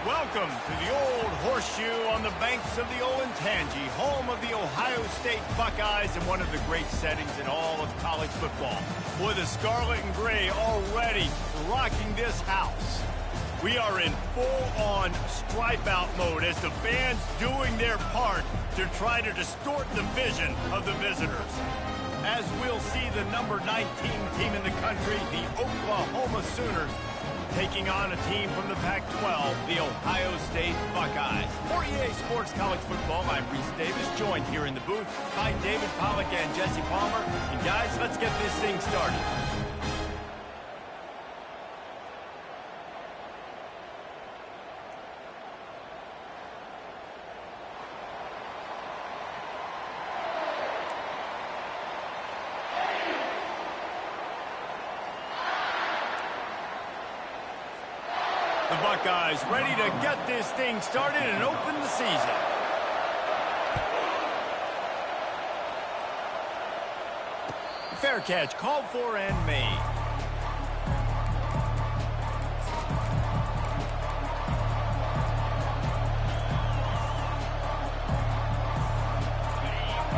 Welcome to the Old Horseshoe on the banks of the Olentangy, home of the Ohio State Buckeyes and one of the great settings in all of college football. Boy, the Scarlet and Gray already rocking this house. We are in full-on stripe-out mode as the fans doing their part to try to distort the vision of the visitors. As we'll see the number 19 team in the country, the Oklahoma Sooners, taking on a team from the Pac-12, the Ohio State Buckeyes. For EA Sports College Football, I'm Reese Davis, joined here in the booth by David Pollack and Jesse Palmer. And guys, let's get this thing started. The Buckeyes ready to get this thing started and open the season. Fair catch called for and made.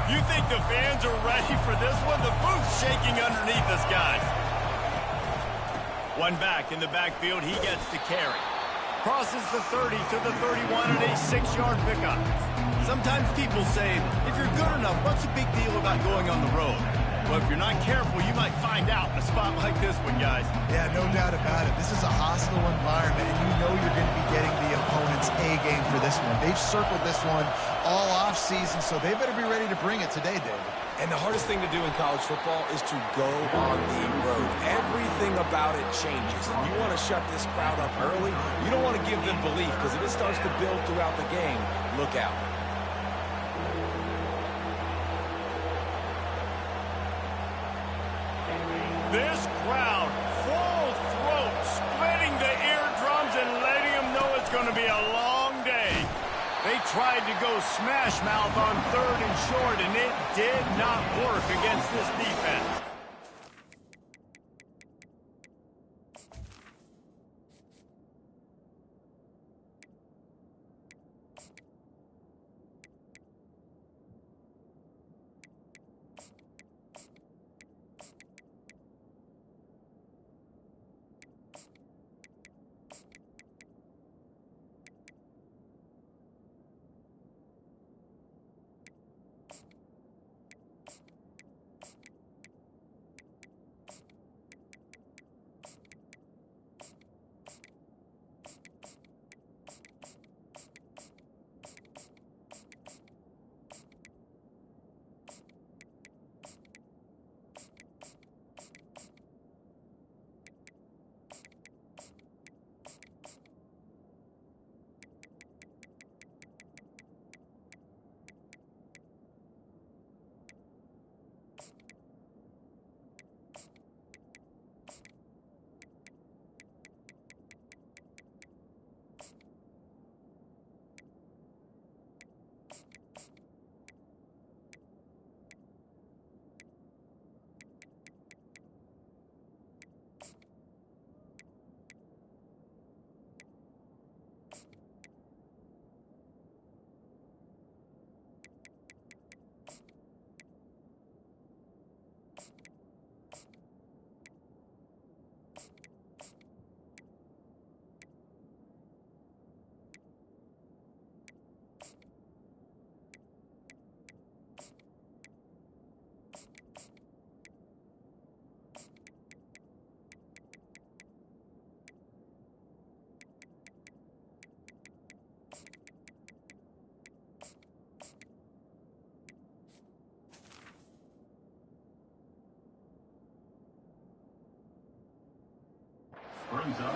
You think the fans are ready for this one? The booth's shaking underneath us, guys. One back in the backfield, he gets to carry. Crosses the 30 to the 31 and a 6-yard pickup. Sometimes people say, if you're good enough, what's the big deal about going on the road? Well, if you're not careful, you might find out in a spot like this one, guys. Yeah, no doubt about it. This is a hostile environment, and you know you're going to be getting the opponent's A game for this one. They've circled this one all off-season, so they better be ready to bring it today, David. And the hardest thing to do in college football is to go on the road. Everything about it changes, and you want to shut this crowd up early. You don't want to give them belief, because if it starts to build throughout the game, look out. This crowd, full throat, splitting the eardrums and letting them know it's going to be a long day. They tried to go smash mouth on 3rd and short, and it did not work against this defense.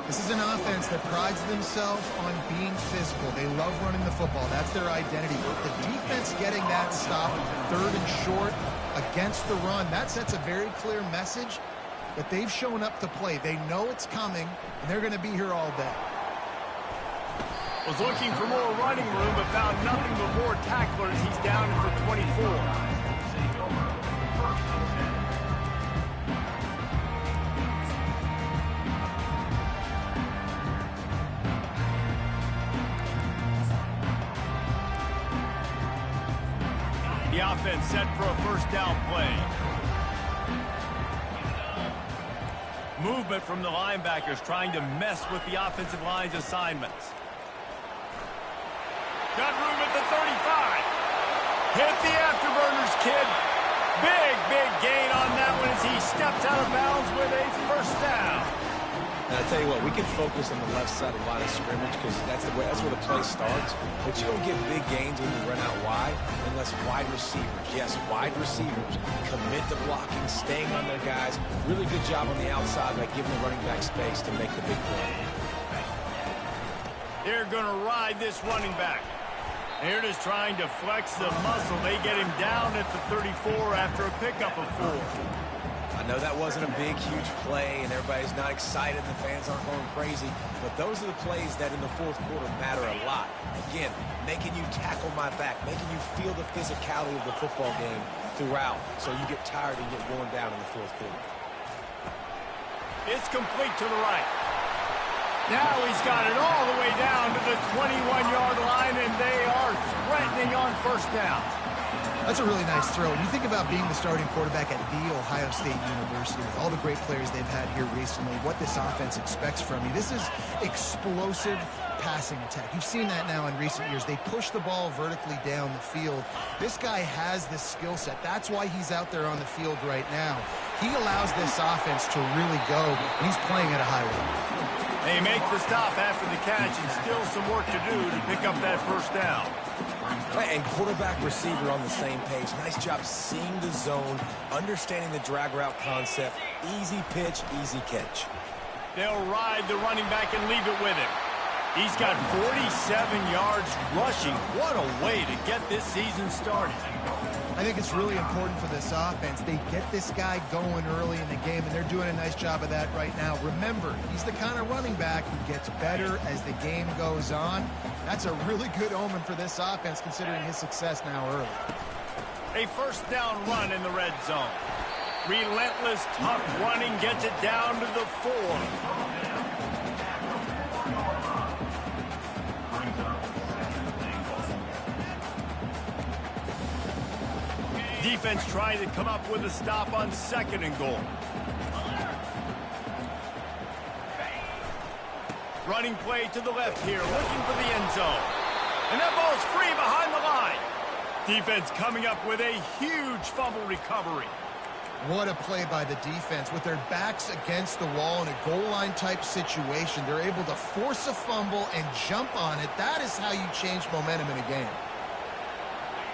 This is an offense that prides themselves on being physical. They love running the football. That's their identity. But the defense getting that stop 3rd and short against the run, that sets a very clear message that they've shown up to play. They know it's coming, and they're going to be here all day. Was looking for more running room, but found nothing but more tacklers. He's down for 24. The offense set for a first down play. Movement from the linebackers trying to mess with the offensive line's assignments. Got room at the 35. Hit the afterburners, kid. Big gain on that one as he steps out of bounds with a first down. And I tell you what, we can focus on the left side of the line of scrimmage because that's where the play starts. But you don't get big gains when you run out wide unless wide receivers, yes, wide receivers, commit to blocking, staying on their guys. Really good job on the outside by giving the running back space to make the big play. They're going to ride this running back. They're just trying to flex the muscle. They get him down at the 34 after a pickup of 4. I know that wasn't a big, huge play, and everybody's not excited. The fans aren't going crazy. But those are the plays that in the fourth quarter matter a lot. Again, making you tackle my back, making you feel the physicality of the football game throughout so you get tired and get worn down in the fourth quarter. It's complete to the right. Now he's got it all the way down to the 21-yard line, and they are threatening on first down. That's a really nice throw. You think about being the starting quarterback at The Ohio State University with all the great players they've had here recently, what this offense expects from you. This is explosive passing attack. You've seen that now in recent years. They push the ball vertically down the field. This guy has this skill set. That's why he's out there on the field right now. He allows this offense to really go, and he's playing at a high level. They make the stop after the catch, and still some work to do to pick up that first down. And quarterback receiver on the same page. Nice job seeing the zone, understanding the drag route concept. Easy pitch, easy catch. They'll ride the running back and leave it with him. He's got 47 yards rushing. What a way to get this season started. I think it's really important for this offense. They get this guy going early in the game, and they're doing a nice job of that right now. Remember, he's the kind of running back who gets better as the game goes on. That's a really good omen for this offense, considering his success now early. A first down run in the red zone. Relentless, tough running gets it down to the 4. Defense trying to come up with a stop on 2nd and goal. Running play to the left here, looking for the end zone. And that ball's free behind the line. Defense coming up with a huge fumble recovery. What a play by the defense. With their backs against the wall in a goal line type situation, they're able to force a fumble and jump on it. That is how you change momentum in a game.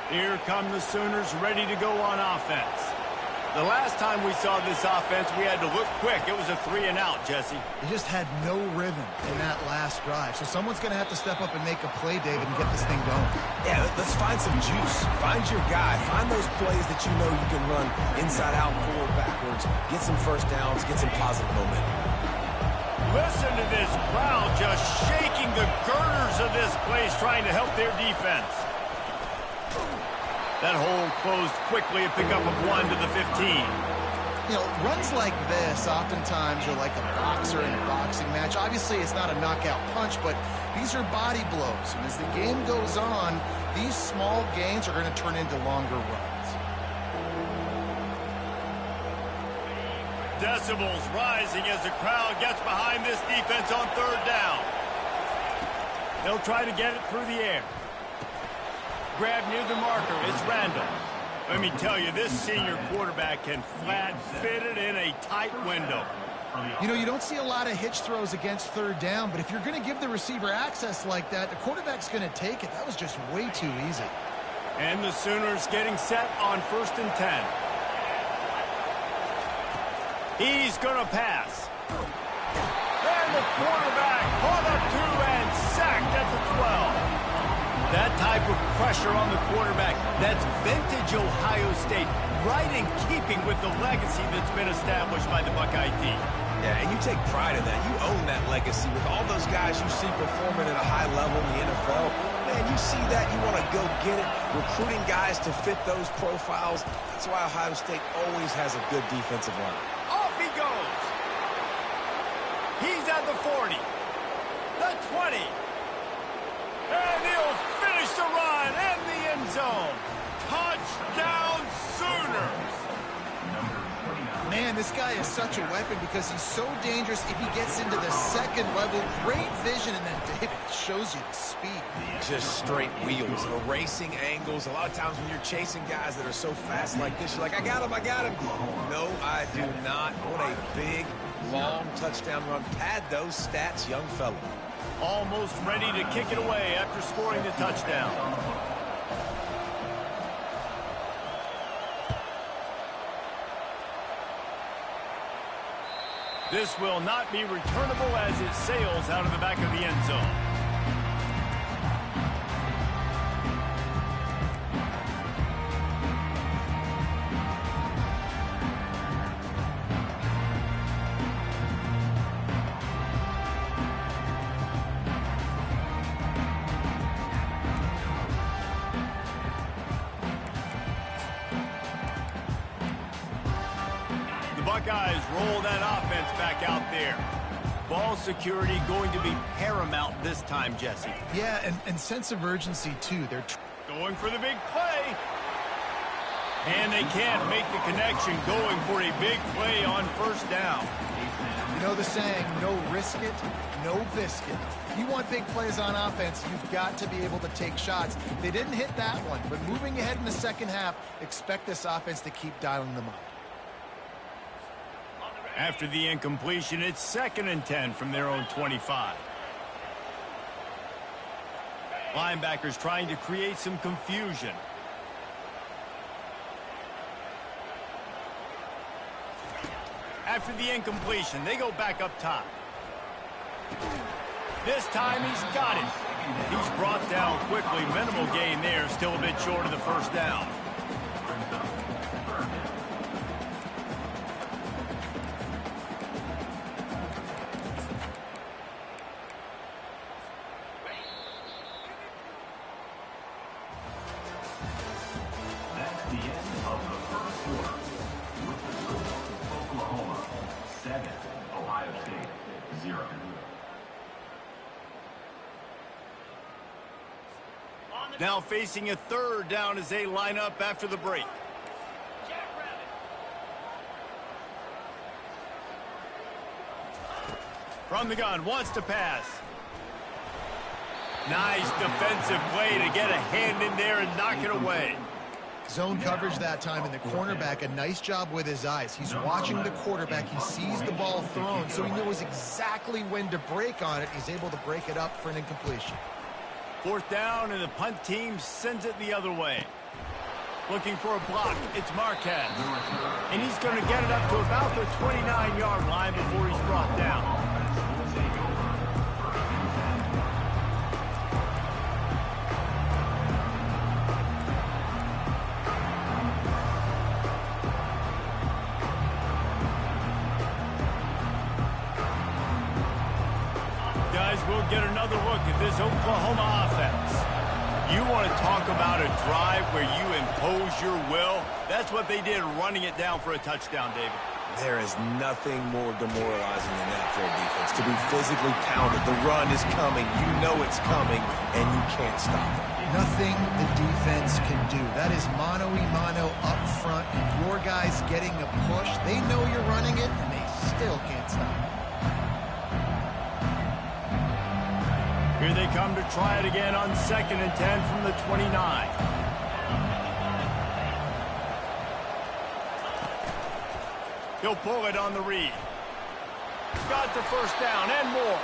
Here come the Sooners ready to go on offense. The last time we saw this offense, we had to look quick. It was a 3-and-out, Jesse. They just had no rhythm in that last drive. So someone's going to have to step up and make a play, David, and get this thing going. Yeah, let's find some juice. Find your guy. Find those plays that you know you can run inside out, forward, backwards. Get some first downs. Get some positive momentum. Listen to this crowd just shaking the girders of this place, trying to help their defense. That hole closed quickly, a pickup of 1 to the 15. You know, runs like this oftentimes are like a boxer in a boxing match. Obviously, it's not a knockout punch, but these are body blows. And as the game goes on, these small gains are going to turn into longer runs. Decibels rising as the crowd gets behind this defense on 3rd down. They'll try to get it through the air. Grab near the marker, it's Randall. Let me tell you, this senior quarterback can flat fit it in a tight window. You know, you don't see a lot of hitch throws against 3rd down, but if you're going to give the receiver access like that, the quarterback's going to take it. That was just way too easy. And the Sooners getting set on 1st and 10. He's going to pass. And the quarterback caught up to and sacked at the 12. That type of pressure on the quarterback, that's vintage Ohio State, right in keeping with the legacy that's been established by the Buckeye team. Yeah, and you take pride in that. You own that legacy with all those guys you see performing at a high level in the NFL. Man, you see that, you want to go get it, recruiting guys to fit those profiles. That's why Ohio State always has a good defensive line. Off he goes. He's at the 40, the 20. And he'll finish the run in the end zone. Touchdown Sooners! Man, this guy is such a weapon because he's so dangerous if he gets into the second level. Great vision, and then David shows you the speed. Just straight wheels, erasing angles. A lot of times when you're chasing guys that are so fast like this, you're like, I got him, I got him. No, I do not. What a big, long touchdown run. Pad those stats, young fella. Almost ready to kick it away after scoring the touchdown. This will not be returnable as it sails out of the back of the end zone. Buckeyes roll that offense back out there. Ball security going to be paramount this time, Jesse. Yeah, and sense of urgency, too. They're going for the big play. And they can't make the connection, going for a big play on first down. You know the saying, no risk it, no biscuit. If you want big plays on offense, you've got to be able to take shots. They didn't hit that one, but moving ahead in the second half, expect this offense to keep dialing them up. After the incompletion, it's 2nd and 10 from their own 25. Linebackers trying to create some confusion. After the incompletion, they go back up top. This time he's got it. He's brought down quickly. Minimal gain there, still a bit short of the first down. Now facing a 3rd down as they line up after the break. From the gun, wants to pass. Nice defensive play to get a hand in there and knock it away. Zone coverage that time, and the cornerback, a nice job with his eyes. He's watching the quarterback. He sees the ball thrown, so he knows exactly when to break on it. He's able to break it up for an incompletion. 4th down, and the punt team sends it the other way. Looking for a block. It's Marquez. And he's going to get it up to about the 29-yard line before he's brought down. Guys, we'll get another look at this Oklahoma offense. You want to talk about a drive where you impose your will? That's what they did, running it down for a touchdown, David. There is nothing more demoralizing than that for a defense. To be physically pounded, the run is coming, you know it's coming, and you can't stop it. Nothing the defense can do. That is mano-a-mano up front, and your guys getting a push. They know you're running it, and they still can't stop it. Here they come to try it again on 2nd and 10 from the 29. He'll pull it on the read. Got the first down and more.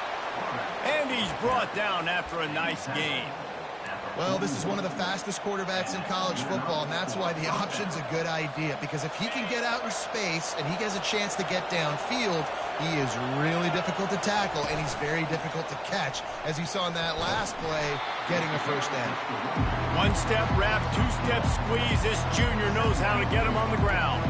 And he's brought down after a nice gain. Well, this is one of the fastest quarterbacks in college football, and that's why the option's a good idea. Because if he can get out in space and he has a chance to get downfield, he is really difficult to tackle, and he's very difficult to catch, as you saw in that last play, getting a first down. 1-step wrap, 2-step squeeze. This junior knows how to get him on the ground.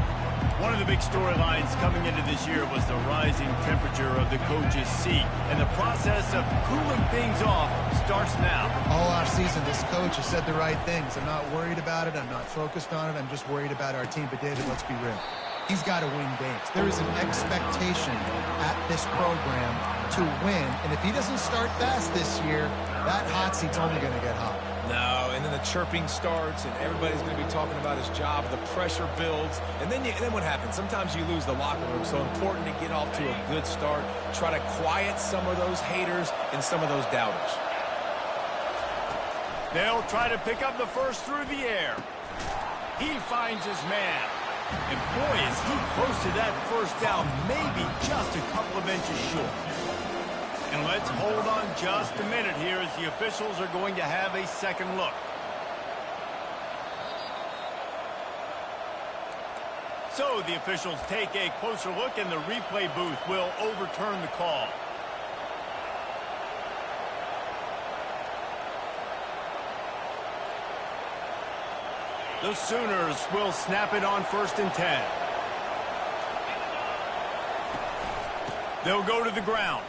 One of the big storylines coming into this year was the rising temperature of the coach's seat, and the process of cooling things off starts now. All offseason, this coach has said the right things. I'm not worried about it. I'm not focused on it. I'm just worried about our team. But, David, let's be real. He's got to win games. There is an expectation at this program to win, and if he doesn't start fast this year, that hot seat's only going to get hot. No, and then the chirping starts, and everybody's going to be talking about his job. The pressure builds, and then what happens? Sometimes you lose the locker room, so important to get off to a good start. Try to quiet some of those haters and some of those doubters. They'll try to pick up the first through the air. He finds his man. And boy, is he close to that first down, maybe just a couple of inches short. And let's hold on just a minute here as the officials are going to have a second look. So the officials take a closer look, and the replay booth will overturn the call. The Sooners will snap it on 1st and 10. They'll go to the ground.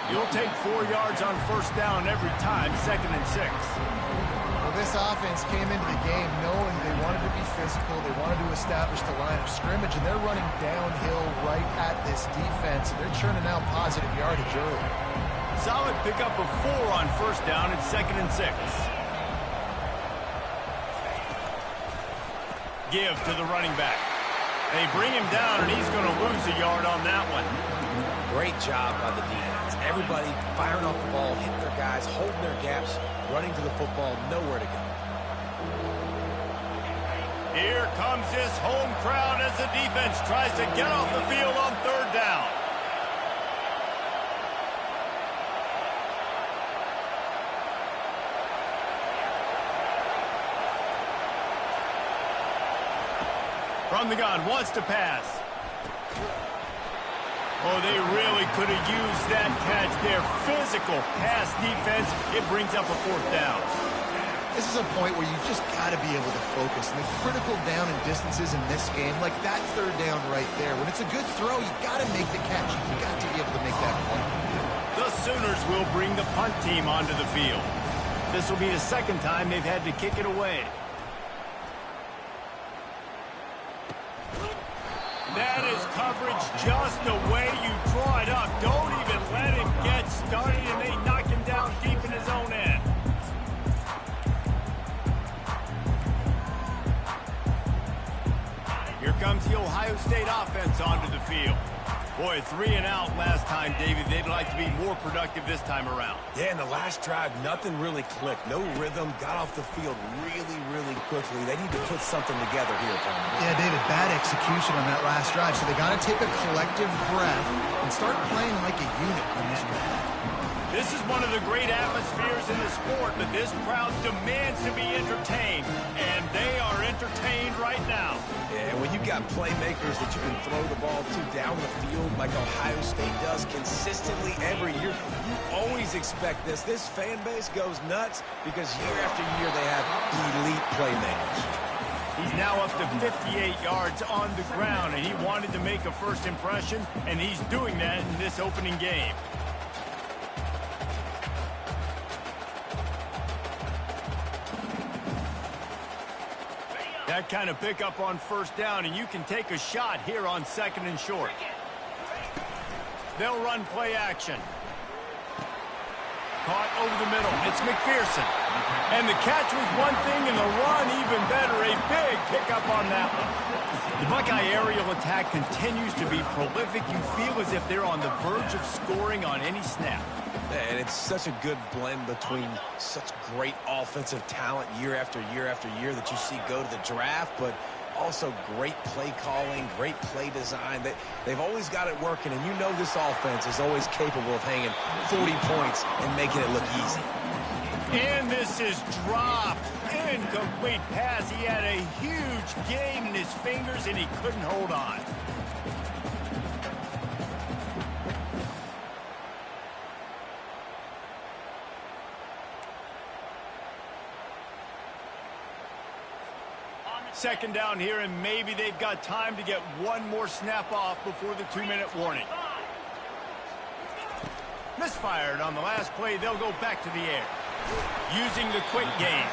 You'll take 4 yards on 1st down every time, 2nd and 6. Well, this offense came into the game knowing they wanted to be physical, they wanted to establish the line of scrimmage, and they're running downhill right at this defense, and they're churning out positive yardage early. Solid pickup of 4 on 1st down at 2nd and 6. Give to the running back. They bring him down, and he's going to lose a yard on that one. Great job by the defense. Everybody firing off the ball, hitting their guys, holding their gaps, running to the football, nowhere to go. Here comes this home crowd as the defense tries to get off the field on 3rd down. From the gun, wants to pass. Oh, they really could have used that catch there. Physical pass defense. It brings up a 4th down. This is a point where you just got to be able to focus. And the critical down and distances in this game, like that 3rd down right there, when it's a good throw, you got to make the catch. You got to be able to make that play. The Sooners will bring the punt team onto the field. This will be the 2nd time they've had to kick it away. That is coverage just the way you draw it up. Don't even let him get started, and they knock him down deep in his own end. Here comes the Ohio State offense onto the field. Boy, 3 and out last time, David. They'd like to be more productive this time around. Yeah, in the last drive, nothing really clicked. No rhythm, got off the field really quickly. They need to put something together here, Tom. Yeah, David, bad execution on that last drive. So they got to take a collective breath and start playing like a unit on this one. This is one of the great atmospheres in the sport, but this crowd demands to be entertained, and they are entertained right now. Yeah, when you got playmakers that you can throw the ball to down the field like Ohio State does consistently every year, you always expect this. This fan base goes nuts because year after year they have elite playmakers. He's now up to 58 yards on the ground, and he wanted to make a first impression, and he's doing that in this opening game. That kind of pickup on 1st down, and you can take a shot here on 2nd and short. They'll run play action. Caught over the middle. It's McPherson. And the catch was one thing, and the run even better. A big pickup on that one. The Buckeye aerial attack continues to be prolific. You feel as if they're on the verge of scoring on any snap. And it's such a good blend between such great offensive talent year after year after year that you see go to the draft, but also great play calling, great play design. They've always got it working, and you know this offense is always capable of hanging 40 points and making it look easy. And this is dropped. Incomplete pass. He had a huge gain in his fingers, and he couldn't hold on. Second down here, and maybe they've got time to get one more snap off before the 2-minute warning. Misfired on the last play. They'll go back to the air. Using the quick game.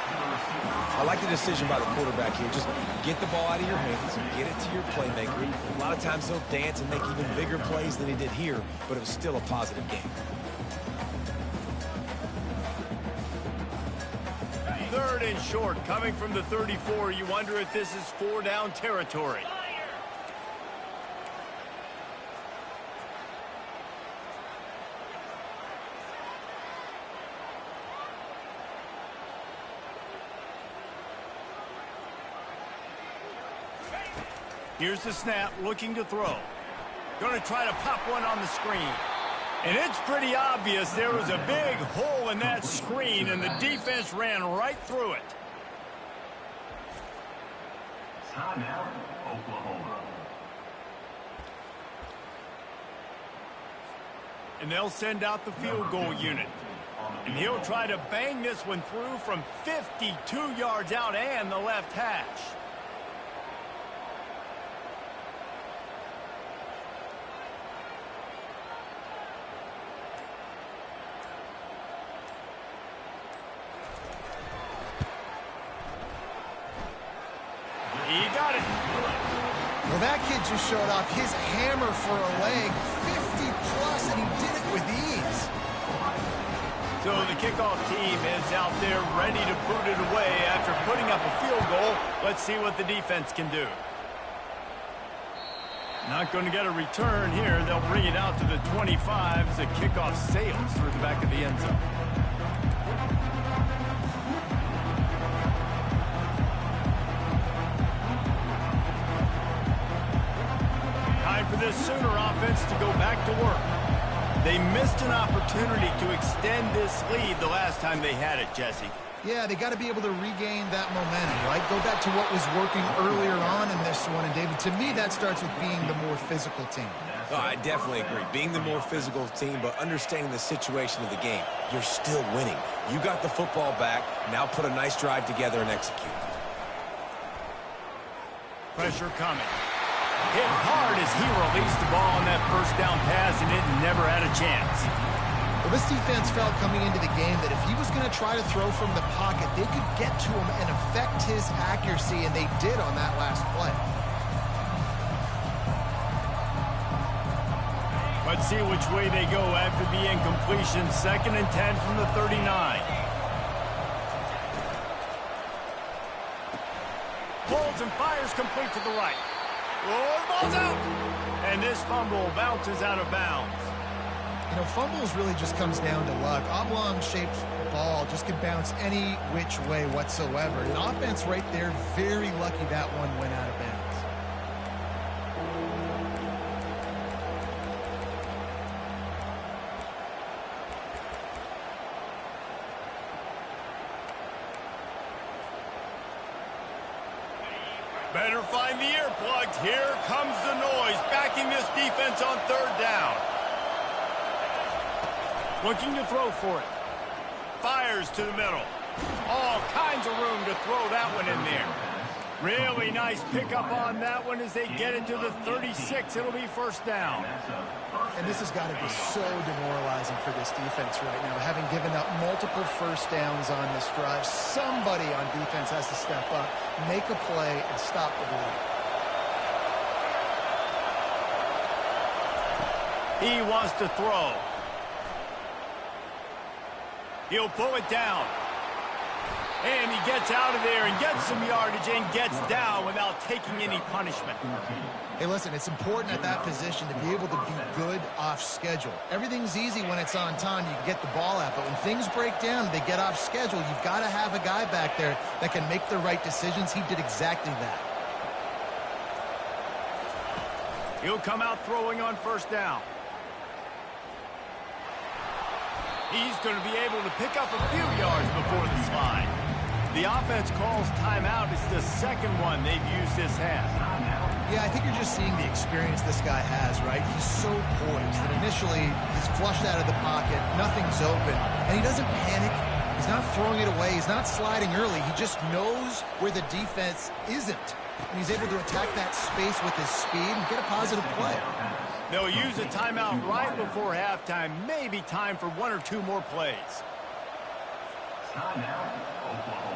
I like the decision by the quarterback here. Just get the ball out of your hands, get it to your playmaker. A lot of times they'll dance and make even bigger plays than he did here, but it was still a positive game. 3rd and short coming from the 34. You wonder if this is 4-down territory. Here's the snap, looking to throw. Going to try to pop one on the screen. And it's pretty obvious there was a big hole in that screen, and the defense ran right through it. Timeout, Oklahoma. And they'll send out the field goal unit. And he'll try to bang this one through from 52 yards out and the left hash. He got it. Well, that kid just showed off his hammer for a leg, 50-plus, and he did it with ease. So the kickoff team is out there ready to boot it away after putting up a field goal. Let's see what the defense can do. Not going to get a return here. They'll bring it out to the 25 as the kickoff sails through the back of the end zone. Time for this Sooner offense to go back to work. They missed an opportunity to extend this lead the last time they had it, Jesse. Yeah, they got to be able to regain that momentum, right? Go back to what was working earlier on in this one. And, David, to me, that starts with being the more physical team. Oh, I definitely agree. Being the more physical team, but understanding the situation of the game. You're still winning. You got the football back. Now put a nice drive together and execute. Pressure coming. Hit hard as he released the ball on that first down pass, and it never had a chance. Well, this defense felt coming into the game that if he was going to try to throw from the pocket, they could get to him and affect his accuracy, and they did on that last play. Let's see which way they go after the incompletion. 2nd and 10 from the 39. Pulls and fires complete to the right. Oh, the ball's out! And this fumble bounces out of bounds. You know, fumbles really just comes down to luck. Oblong-shaped ball just can bounce any which way whatsoever. An offense right there, very lucky that one went out of bounds. Better find the earplugs. Here comes the noise, backing this defense on 3rd down. Looking to throw for it. Fires to the middle. All kinds of room to throw that one in there. Really nice pickup on that one as they get it to the 36. It'll be 1st down. And this has got to be so demoralizing for this defense right now, having given up multiple 1st downs on this drive. Somebody on defense has to step up, make a play, and stop the bleed. He wants to throw. He'll pull it down. And he gets out of there and gets some yardage and gets down without taking any punishment. Hey, listen, it's important at that position to be able to be good off schedule. Everything's easy when it's on time. You can get the ball out. But when things break down, they get off schedule. You've got to have a guy back there that can make the right decisions. He did exactly that. He'll come out throwing on 1st down. He's going to be able to pick up a few yards before the slide. The offense calls timeout. It's the 2nd one they've used this half. Yeah, I think you're just seeing the experience this guy has, right? He's so poised that initially he's flushed out of the pocket, nothing's open, and he doesn't panic. He's not throwing it away. He's not sliding early. He just knows where the defense isn't, and he's able to attack that space with his speed and get a positive play. They'll use a timeout right before halftime. Maybe time for 1 or 2 more plays. Timeout, Oklahoma.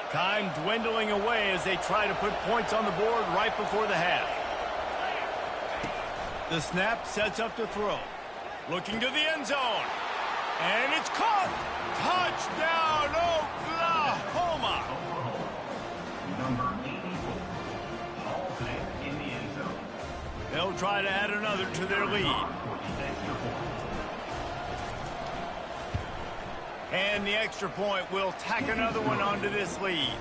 Time dwindling away as they try to put points on the board right before the half. The snap sets up to throw. Looking to the end zone. And it's caught. Touchdown, Oklahoma. Number 84. Hall Bank in the end zone. They'll try to add another to their lead. For the extra point. And the extra point will tack another one onto this lead.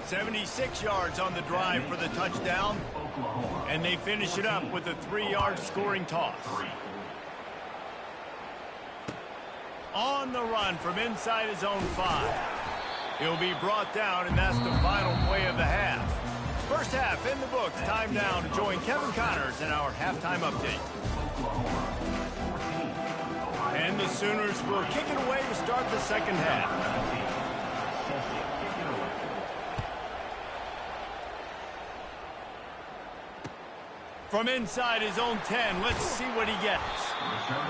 76 yards on the drive for the touchdown. Oklahoma. And they finish it up with a 3-yard scoring toss. On the run from inside his own 5. He'll be brought down, and that's the final play of the half. First half in the books. Time now to join Kevin Connors in our halftime update. And the Sooners will kick it away to start the second half. From inside his own 10, let's see what he gets.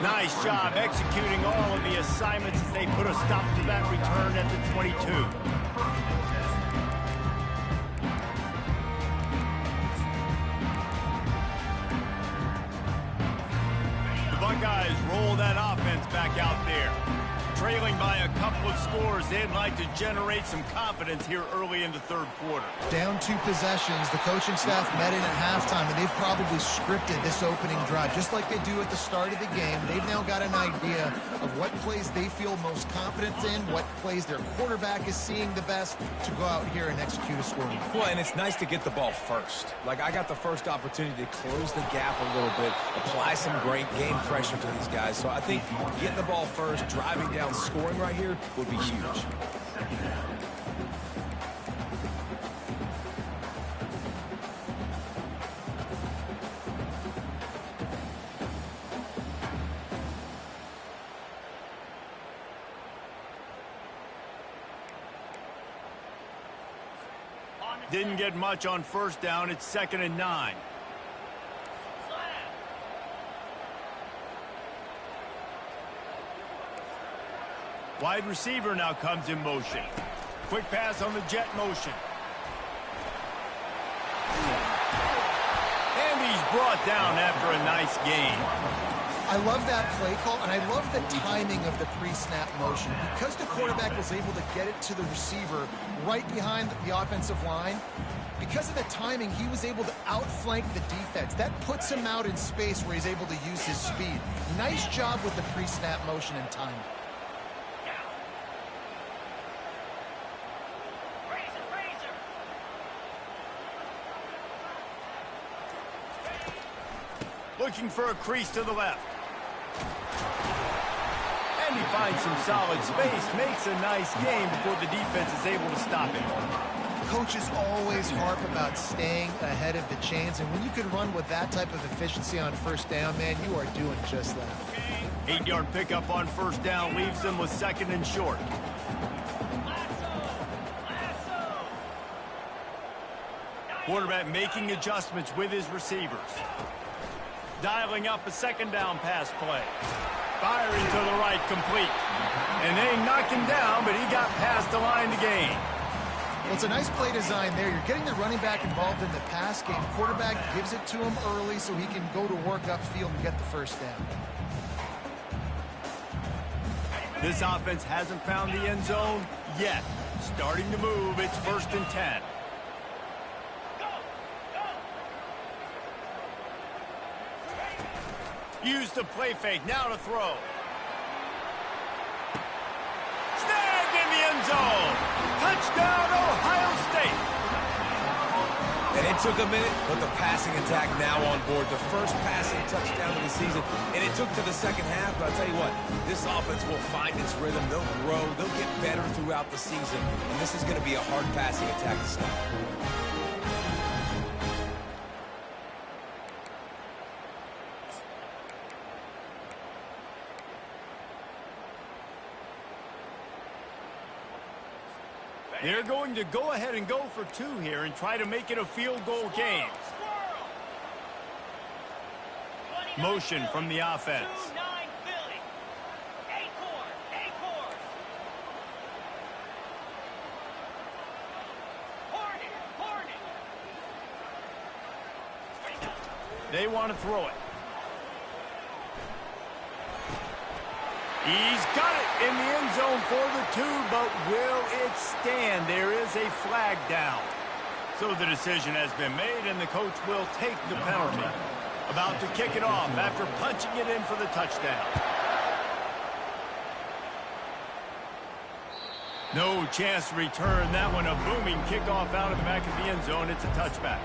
Nice job executing all of the assignments as they put a stop to that return at the 22. The Buckeyes roll that offense back out there. Trailing by a couple of scores, they'd like to generate some confidence here early in the third quarter. Down 2 possessions, the coaching staff met in at halftime, and they've probably scripted this opening drive. Just like they do at the start of the game, they've now got an idea of what plays they feel most confident in, what plays their quarterback is seeing the best to go out here and execute a scoring. Well, and it's nice to get the ball first. Like, I got the first opportunity to close the gap a little bit, apply some great game pressure to these guys. So I think getting the ball first, driving down, scoring right here would be huge. Didn't get much on first down. It's 2nd and 9. Wide receiver now comes in motion. Quick pass on the jet motion. And he's brought down after a nice gain. I love that play call, and I love the timing of the pre-snap motion. Because the quarterback was able to get it to the receiver right behind the offensive line, because of the timing, he was able to outflank the defense. That puts him out in space where he's able to use his speed. Nice job with the pre-snap motion and timing. Looking for a crease to the left. And he finds some solid space, makes a nice game before the defense is able to stop him. Coaches always harp about staying ahead of the chains, and when you can run with that type of efficiency on first down, man, you are doing just that. 8-yard pickup on first down leaves them with 2nd and short. Quarterback making adjustments with his receivers. Dialing up a 2nd down pass play. Firing to the right, complete. And they knocked him down, but he got past the line to gain. Well, it's a nice play design there. You're getting the running back involved in the pass game. Quarterback gives it to him early so he can go to work upfield and get the first down. This offense hasn't found the end zone yet. Starting to move, it's 1st and 10. Use the play fake, now to throw. Snagged in the end zone. Touchdown, Ohio State. And it took a minute, but the passing attack now on board. The first passing touchdown of the season. And it took to the second half, but I'll tell you what, this offense will find its rhythm. They'll grow. They'll get better throughout the season. And this is going to be a hard passing attack to stop. They're going to go ahead and go for 2 here and try to make it a field goal game. Motion from the offense. They want to throw it. He's got it in the end zone for the 2, but will it stand? There is a flag down. So the decision has been made, and the coach will take the penalty. About to kick it off after punching it in for the touchdown. No chance to return that one. A booming kickoff out of the back of the end zone. It's a touchback.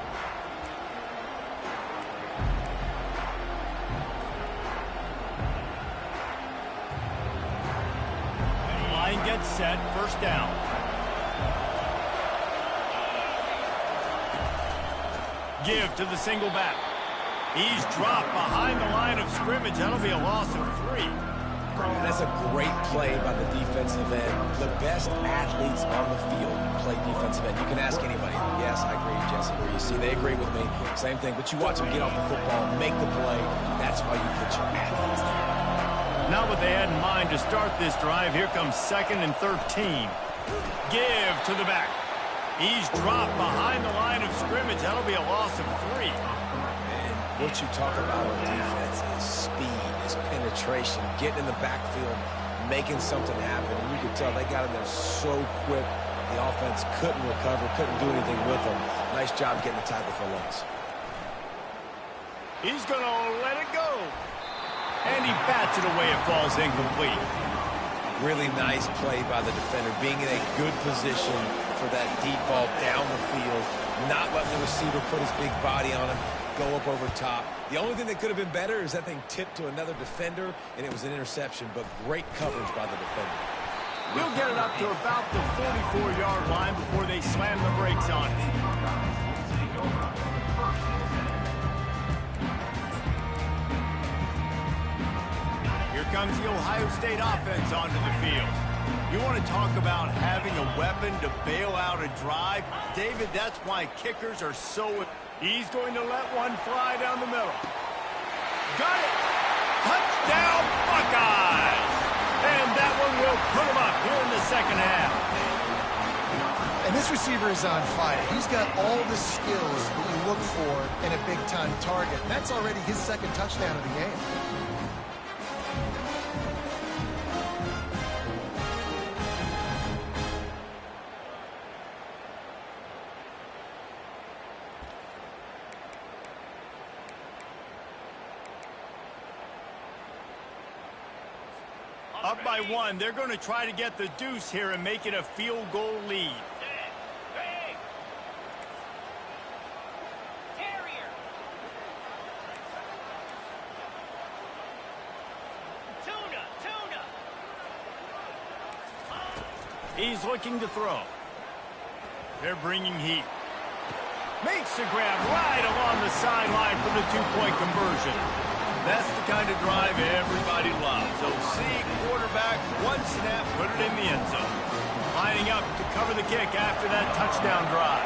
Line gets set. First down. Give to the single back. He's dropped behind the line of scrimmage. That'll be a loss of 3. And that's a great play by the defensive end. The best athletes on the field play defensive end. You can ask anybody. Yes, I agree, Jesse. Where you see, they agree with me. Same thing. But you watch them get off the football, make the play. That's why you put your athletes there. Not what they had in mind to start this drive. Here comes 2nd and 13. Give to the back. He's dropped behind the line of scrimmage. That'll be a loss of 3. And what you talk about on defense is speed, is penetration, getting in the backfield, making something happen. And you can tell they got in there so quick. The offense couldn't recover, couldn't do anything with them. Nice job getting the tackle for loss. He's going to let it go. And he bats it away. It falls incomplete. Really nice play by the defender, being in a good position for that deep ball down the field, not letting the receiver put his big body on him, go up over top. The only thing that could have been better is that thing tipped to another defender, and it was an interception, but great coverage by the defender. We'll get it up to about the 44-yard line before they slam the brakes on it. Here comes the Ohio State offense onto the field. You want to talk about having a weapon to bail out a drive? David, that's why kickers are so... He's going to let one fly down the middle. Got it! Touchdown, Buckeyes! And that one will put him up here in the second half. And this receiver is on fire. He's got all the skills that you look for in a big-time target. And that's already his 2nd touchdown of the game. Up by 1. They're going to try to get the deuce here and make it a field goal lead. He's looking to throw. They're bringing heat. Makes the grab right along the sideline for the 2-point conversion. That's the kind of drive everybody loves. OC, quarterback, one snap, put it in the end zone. Lining up to cover the kick after that touchdown drive.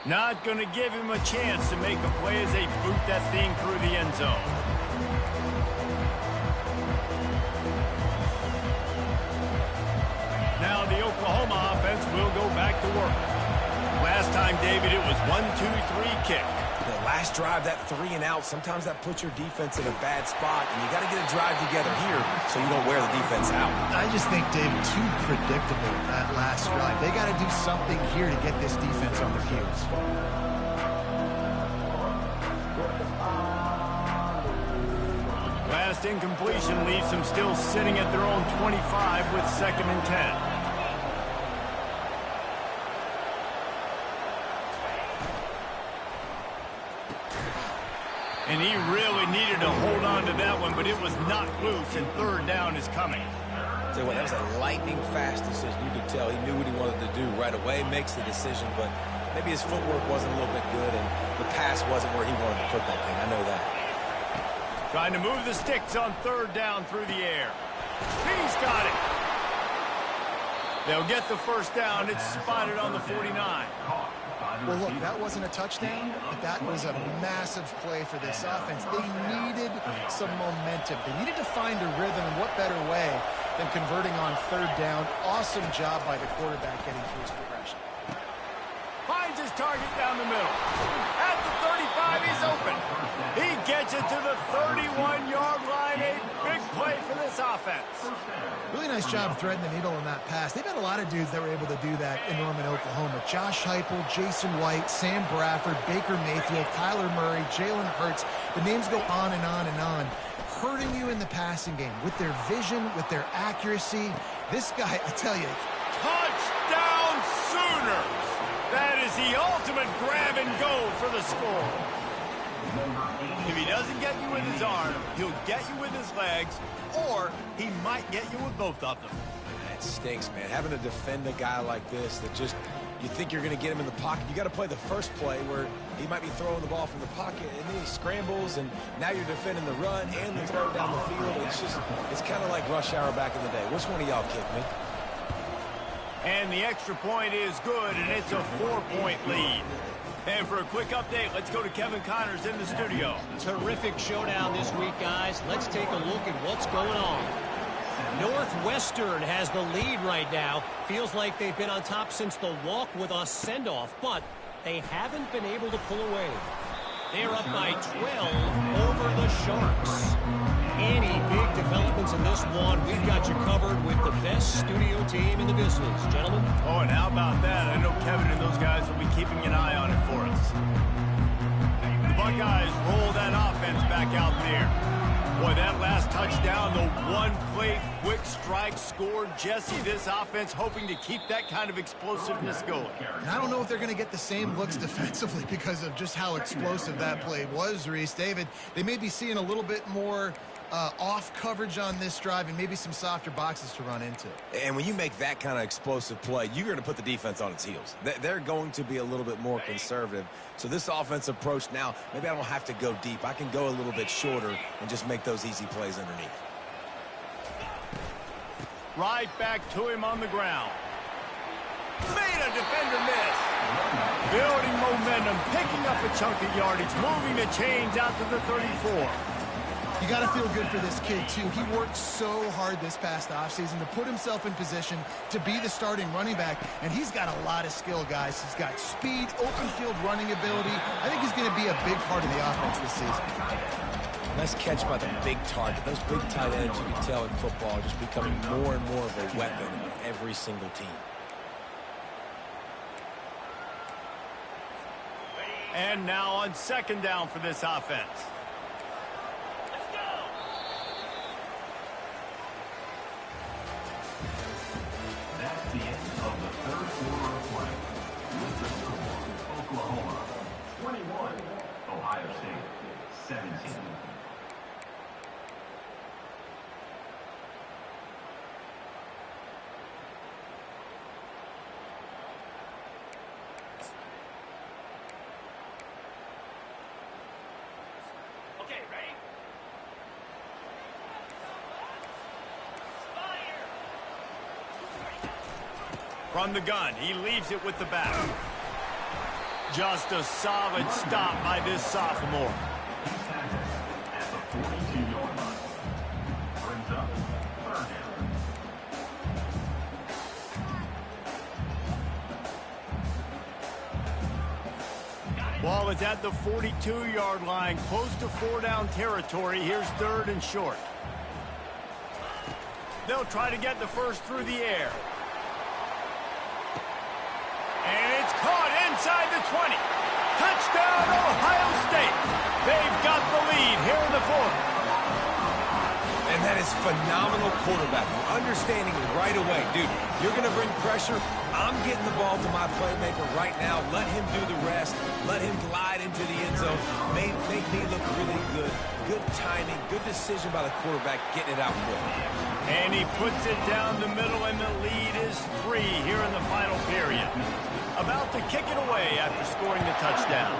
Not going to give him a chance to make a play as they boot that thing through the end zone. Now the Oklahoma offense will go back to work. Last time, David, it was 1-2-3 kick. The last drive, that 3 and out, sometimes that puts your defense in a bad spot, and you got to get a drive together here so you don't wear the defense out. I just think, Dave, too predictable, that last drive. They got to do something here to get this defense on their heels. Last incompletion leaves them still sitting at their own 25 with 2nd and 10. And he really needed to hold on to that one, but it was not loose, and 3rd down is coming. Tell you what, that was a lightning-fast decision. You could tell he knew what he wanted to do right away, makes the decision, but maybe his footwork wasn't a little bit good, and the pass wasn't where he wanted to put that thing. I know that. Trying to move the sticks on 3rd down through the air. He's got it. They'll get the 1st down. It's spotted on the 49. Well, look, that wasn't a touchdown, but that was a massive play for this offense. They needed some momentum. They needed to find a rhythm, and what better way than converting on 3rd down. Awesome job by the quarterback getting through his progression. Finds his target down the middle. At the 35, he's open. He gets it to the 31-yard line. A big play for this offense. Really nice job threading the needle on that pass. They've had a lot of dudes that were able to do that in Norman, Oklahoma. Josh Heupel, Jason White, Sam Bradford, Baker Mayfield, Kyler Murray, Jalen Hurts. The names go on and on and on. Hurting you in the passing game with their vision, with their accuracy. This guy, I tell you. Touchdown Sooners! That is the ultimate grab and go for the score. If he doesn't get you with his arm, he'll get you with his legs, or he might get you with both of them. That stinks, man. Having to defend a guy like this that just, you think you're going to get him in the pocket. You got to play the first play where he might be throwing the ball from the pocket, and then he scrambles, and now you're defending the run and the throw down the field. It's kind of like rush hour back in the day. Which one of y'all kicked me? And the extra point is good, and it's a 4-point lead. And for a quick update, let's go to Kevin Connors in the studio. Terrific showdown this week, guys. Let's take a look at what's going on. Northwestern has the lead right now. Feels like they've been on top since the walk with us send-off, but they haven't been able to pull away. They're up by 12 over the Sharks. Any big developments in this one, we've got you covered with the best studio team in the business, gentlemen. Oh, and how about that? I know Kevin and those guys will be keeping an eye on it for us. The Buckeyes roll that offense back out there. Boy, that last touchdown, the one-play quick strike score. Jesse, this offense hoping to keep that kind of explosiveness going. And I don't know if they're going to get the same looks defensively because of just how explosive that play was, Reese. David, they may be seeing a little bit more off coverage on this drive and maybe some softer boxes to run into. And when you make that kind of explosive play, you're going to put the defense on its heels. They're going to be a little bit more conservative. So this offensive approach now, maybe I don't have to go deep. I can go a little bit shorter and just make those easy plays underneath. Right back to him on the ground. Made a defender miss. Building momentum, picking up a chunk of yardage, moving the chains out to the 34. You got to feel good for this kid, too. He worked so hard this past offseason to put himself in position to be the starting running back, and he's got a lot of skill, guys. He's got speed, open field running ability. I think he's going to be a big part of the offense this season. Nice catch by the big target. Those big tight ends, you can tell in football, are just becoming more and more of a weapon on every single team. And now on second down for this offense. That's the end of the third quarter of play. With the score, Oklahoma 21, Ohio State 17. Okay, ready? From the gun, he leaves it with the back. Just a solid stop by this sophomore. At the 42-yard line. Brings up third down. Ball is at the 42-yard line, close to four-down territory. Here's third and short. They'll try to get the first through the air. And it's caught inside the 20. Touchdown, Ohio State. They've got the lead here in the fourth. And that is phenomenal quarterbacking. Understanding it right away. Dude, you're going to bring pressure. I'm getting the ball to my playmaker right now. Let him do the rest. Let him glide into the end zone. Make me look really good. Good timing. Good decision by the quarterback getting it out quick. And he puts it down the middle, and the lead is 3 here in the final period. About to kick it away after scoring the touchdown.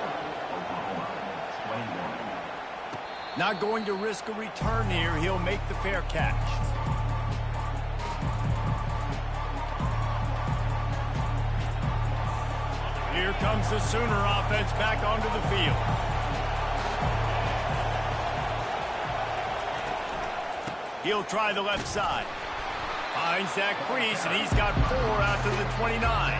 Not going to risk a return here. He'll make the fair catch. Here comes the Sooner offense back onto the field. He'll try the left side. Finds that crease, and he's got 4 out to the 29.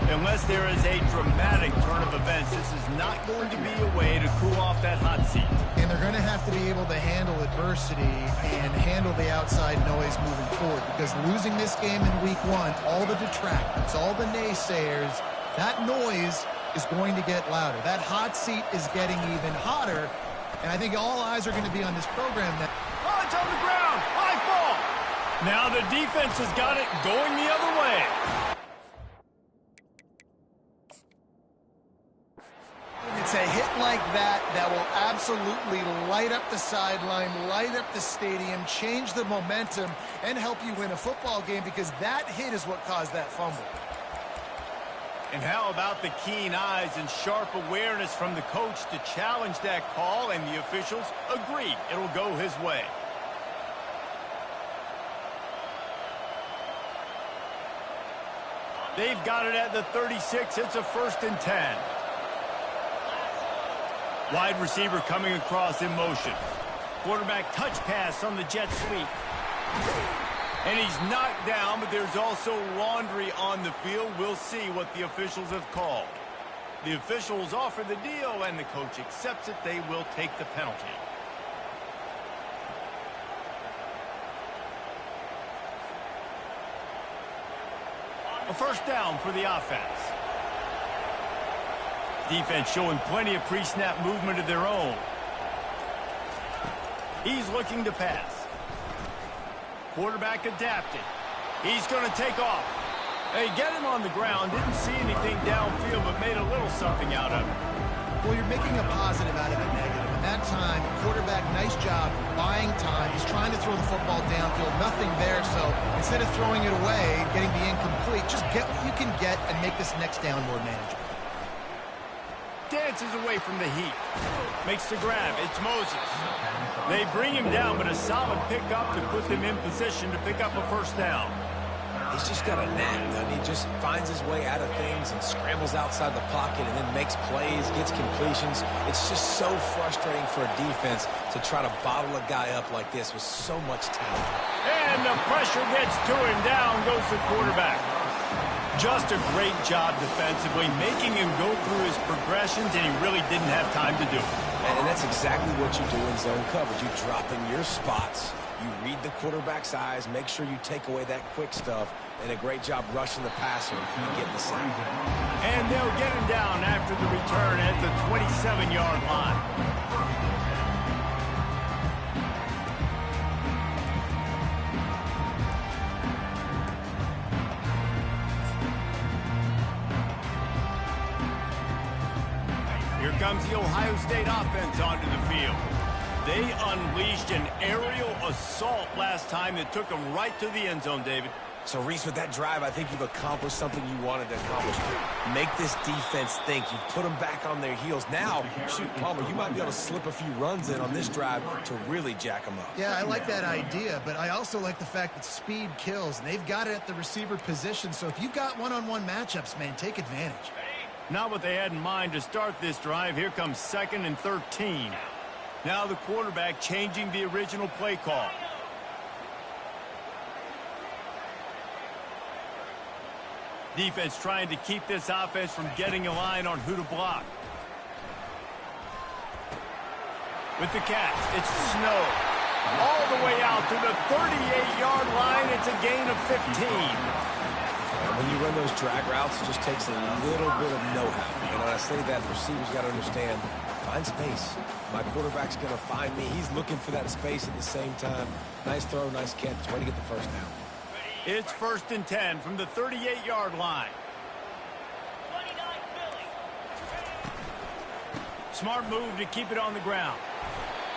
Unless there is a dramatic turn of events, this is not going to be a way to cool off that hot seat. and they're going to have to be able to handle adversity and handle the outside noise moving forward, because losing this game in week 1, all the detractors, all the naysayers, that noise is going to get louder. That hot seat is getting even hotter, and I think all eyes are going to be on this program now. Oh, it's on the ground. High ball. Now the defense has got it going the other way. It's a hit like that that will absolutely light up the sideline, light up the stadium, change the momentum, and help you win a football game, because that hit is what caused that fumble. And how about the keen eyes and sharp awareness from the coach to challenge that call, and the officials agree it'll go his way. They've got it at the 36. It's a 1st and 10. Wide receiver coming across in motion. Quarterback touch pass on the jet sweep. And he's knocked down, but there's also laundry on the field. We'll see what the officials have called. The officials offer the deal, and the coach accepts it. They will take the penalty. A 1st down for the offense. Defense showing plenty of pre-snap movement of their own. He's looking to pass. Quarterback adapted. He's going to take off. Hey, get him on the ground. Didn't see anything downfield, but made a little something out of it. Well, you're making a positive out of a negative. And that time, quarterback, nice job buying time. He's trying to throw the football downfield. Nothing there, so instead of throwing it away, getting the incomplete, just get what you can get and make this next down more manageable. Dances away from the heat. Makes the grab. It's Moses. They bring him down, but a solid pickup to put them in position to pick up a 1st down. He's just got a knack, doesn't he? Just finds his way out of things and scrambles outside the pocket and then makes plays, gets completions. It's just so frustrating for a defense to try to bottle a guy up like this with so much talent. And the pressure gets to him. Down goes the quarterback. Just a great job defensively, making him go through his progressions, and he really didn't have time to do it. And that's exactly what you do in zone coverage. You drop in your spots. You read the quarterback's eyes, make sure you take away that quick stuff, and a great job rushing the passer and getting the sack. And they'll get him down after the return at the 27-yard line. Here comes the Ohio State offense onto the field. They unleashed an aerial assault last time that took them right to the end zone, David. So, Reese, with that drive, I think you've accomplished something you wanted to accomplish. Make this defense think. You've put them back on their heels. Now, shoot, Palmer, you might be able to slip a few runs in on this drive to really jack them up. Yeah, I like that idea, but I also like the fact that speed kills, and they've got it at the receiver position. So if you've got one-on-one matchups, man, take advantage. Not what they had in mind to start this drive. Here comes 2nd and 13. Now the quarterback changing the original play call. Defense trying to keep this offense from getting a line on who to block. With the catch, it's Snow. All the way out to the 38-yard line. It's a gain of 15. And when you run those drag routes, it just takes a little bit of know-how. And when I say that, the receivers got to understand, find space. My quarterback's going to find me. He's looking for that space at the same time. Nice throw, nice catch. Way to get the 1st down. It's 1st and 10 from the 38-yard line. Smart move to keep it on the ground.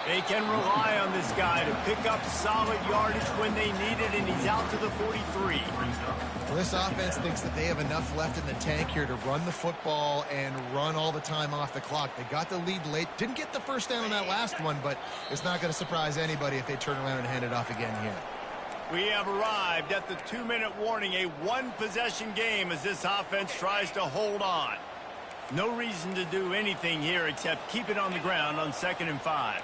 They can rely on this guy to pick up solid yardage when they need it, and he's out to the 43. Well, this offense thinks that they have enough left in the tank here to run the football and run all the time off the clock. They got the lead late. Didn't get the 1st down on that last one, but it's not going to surprise anybody if they turn around and hand it off again here. We have arrived at the 2-minute warning, a one-possession game as this offense tries to hold on. No reason to do anything here except keep it on the ground on 2nd and 5.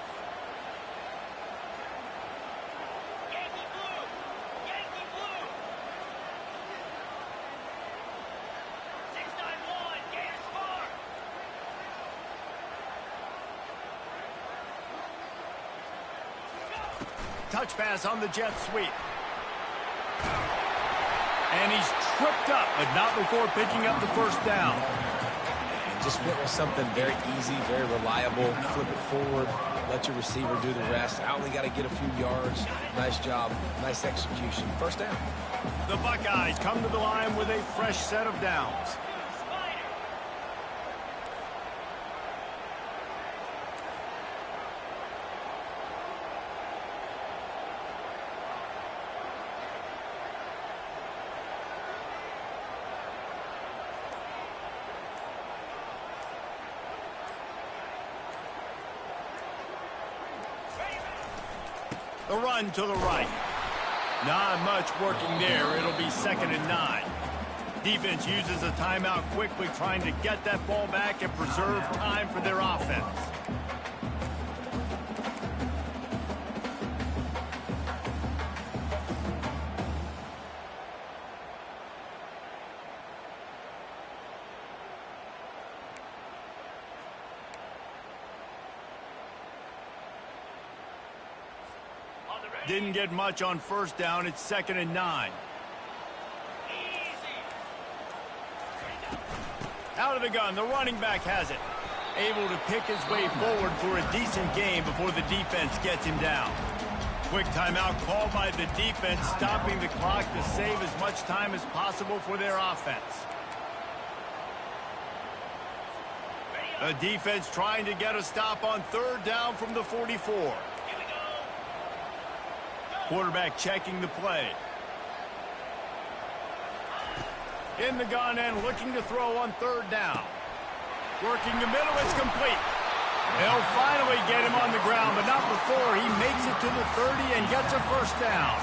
touch pass on the jet sweep. And he's tripped up, but not before picking up the first down. And just went with something very easy, very reliable. Flip it forward, let your receiver do the rest. I only got to get a few yards. Nice job, nice execution. First down. The Buckeyes come to the line with a fresh set of downs. The run to the right. Not much working there. It'll be 2nd and 9. Defense uses a timeout quickly, trying to get that ball back and preserve time for their offense. Didn't get much on first down. It's 2nd and 9. Out of the gun, the running back has it. Able to pick his way forward for a decent gain before the defense gets him down. Quick timeout called by the defense, stopping the clock to save as much time as possible for their offense. The defense trying to get a stop on 3rd down from the 44. Quarterback checking the play. In the gun and looking to throw on 3rd down. Working the middle, it's complete. They'll finally get him on the ground, but not before he makes it to the 30 and gets a first down.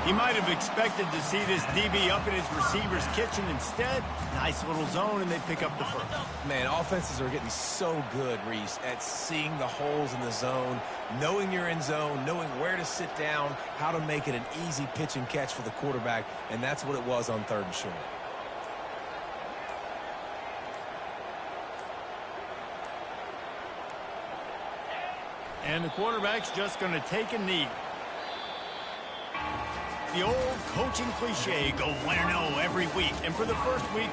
He might have expected to see this DB up in his receiver's kitchen. Instead, nice little zone, and they pick up the first. Man, offenses are getting so good, Reese, at seeing the holes in the zone, knowing you're in zone, knowing where to sit down, how to make it an easy pitch and catch for the quarterback, and that's what it was on 3rd and short. And the quarterback's just going to take a knee. The old coaching cliche, go win or no every week. And for the first week,